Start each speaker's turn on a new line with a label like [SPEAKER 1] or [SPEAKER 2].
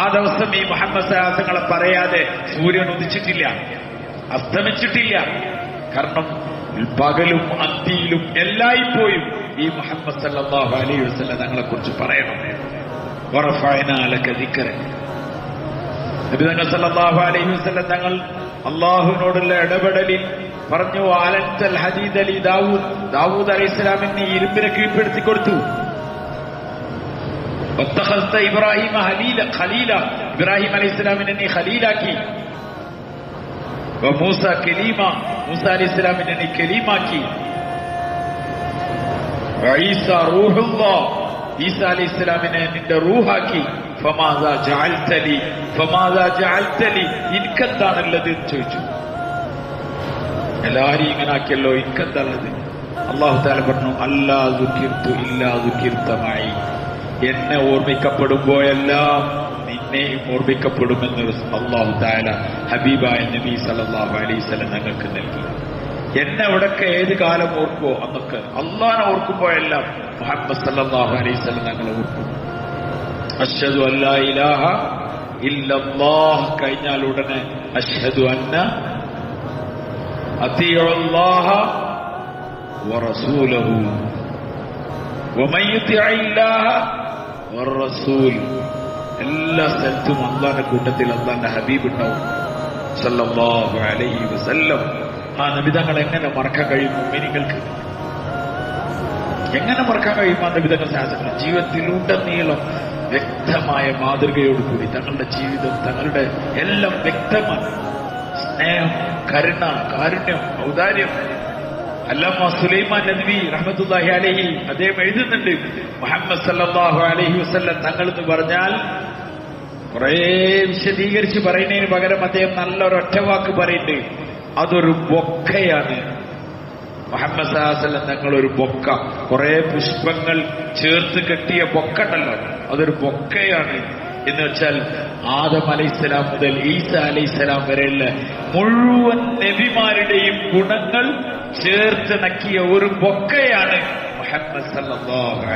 [SPEAKER 1] ആ ദിവസം ഈ മുഹമ്മദ് സഹാസങ്ങളെ പറയാതെ സൂര്യൻ ഉദിച്ചിട്ടില്ല, അസ്തമിച്ചിട്ടില്ല. കാരണം പകലും അന്തിയിലും എല്ലായ്പ്പോഴും ഈ മുഹമ്മദ് സല്ലല്ലാഹു അലൈഹി വസല്ലം തങ്ങളെ കുറിച്ച് പറയണം. വറഫഅനാ ലക ദിക്റക. നബി തങ്ങൾ സല്ലല്ലാഹു അലൈഹി വസല്ലം തങ്ങൾ അള്ളാഹുവിനോടുള്ള ഇടപെടലിൽ പറഞ്ഞു, അലൻതൽ ഹദീദ ലി ദാവൂദ്. ദാവൂദ് അലൈഹിസ്സലാമിനെ ഇരുമ്പിനെ കീഴ്പ്പെടുത്തി കൊടുത്തു. വത്തഖസ്ത ഇബ്രാഹിമ ഖലീല. ഇബ്രാഹിം അലൈഹിസ്സലാമിനെ നീ ഖലീലാക്കി. മൂസ കലീമ. മൂസ അലൈഹിസ്സലാമിനെ നീ കലീമാക്കി. ഈസ റൂഹുല്ലാഹ്. ഈസ അലൈഹിസ്സലാമിനെ നിന്റെ റൂഹാക്കി. ഫമാദാ ജഅൽതലി ഫമാദാ ജഅൽതലി. എനിക്കെന്താണുള്ളത് എന്ന് ചോദിച്ചു. എല്ലാവരും ഇങ്ങനെ ആക്കിയല്ലോ, എനിക്കെന്താണുള്ളത്? അല്ലാഹു തആല പറഞ്ഞു, അല്ലാ ദുകിർതു ഇല്ലാ ദുകിർത മഈ. എന്നെ ഓർമ്മിക്കപ്പെടുമ്പോഴെല്ലാം നിന്നെയും ഓർമ്മിക്കപ്പെടുമെന്ന് അല്ലാഹു തആല ഹബീബായ നബി സല്ലല്ലാഹു അലൈഹി വസല്ലം ഞങ്ങൾക്ക് നൽകി. എന്നെ എവിടൊക്കെ ഏത് കാലം ഓർക്കുമോ അന്നൊക്കെ അല്ലാഹനെ ഓർക്കുമ്പോഴെല്ലാം മുഹമ്മദ് സല്ലല്ലാഹു അലൈഹി വസല്ലം ഞങ്ങളെ ഓർക്കും. അശ്ഹദു അല്ലാ ഇലാഹ ഇല്ലല്ലാഹ് കഴിഞ്ഞാൽ ഉടനെ അശ്ഹദു അന്ന അത്തിഉല്ലാഹ വറസൂലഹു വമൻ യുതിഇല്ലാഹ വറസൂൽ. എല്ലാ സ്ഥലത്തും അല്ലാഹുവിന്റെ കൂട്ടത്തിൽ അല്ലാഹുവിന്റെ ഹബീബ് ഉണ്ടാവും സല്ലല്ലാഹു അലൈഹി വസല്ലം. ആ നബിതങ്ങൾ എങ്ങനെ മറക്കാൻ കഴിയും? മുഅ്മിനീങ്ങൾക്ക് എങ്ങനെ മറക്കാൻ കഴിയും? ആ നബിതങ്ങൾ ശാസ്ത്രങ്ങൾ ജീവിതത്തിലുടനീളം വ്യക്തമായ മാതൃകയോടുകൂടി തങ്ങളുടെ ജീവിതം, തങ്ങളുടെ എല്ലാം വ്യക്തമാണ്. സ്നേഹം, കരുണ, കാരുണ്യം, ഔദാര്യം. അല്ലാമ സുലൈമാൻ നബി റഹ്മത്തുള്ളാഹി അലൈഹി അദ്ദേഹം എഴുതുന്നുണ്ട്, മുഹമ്മദ് സല്ലല്ലാഹു അലൈഹി വസല്ലം തങ്ങൾ എന്ന് പറഞ്ഞാൽ കുറെ വിശദീകരിച്ച് പറയുന്നതിന് പകരം അദ്ദേഹം നല്ലൊരു ഒറ്റവാക്ക് പറയുന്നുണ്ട്, അതൊരു ബൊക്കയാണ്. മുഹമ്മദ് സല്ലല്ലാഹു അലൈഹി വസല്ലം തങ്ങളൊരു ബൊക്ക, കുറെ പുഷ്പങ്ങൾ ചേർത്ത് കെട്ടിയ ബൊക്ക ഉണ്ടല്ലോ, അതൊരു ബൊക്കയാണ്. എന്ന് വെച്ചാൽ ആദം അലൈഹിസ്സലാം മുതൽ ഈസ അലൈഹിസ്സലാം വരെയുള്ള മുഴുവൻ നബിമാരുടെയും ഗുണങ്ങൾ ചേർത്തിണക്കിയ ഒരു ബൊക്കയാണ് മുഹമ്മദ് സല്ലല്ലാഹു അലൈഹി വസല്ലം.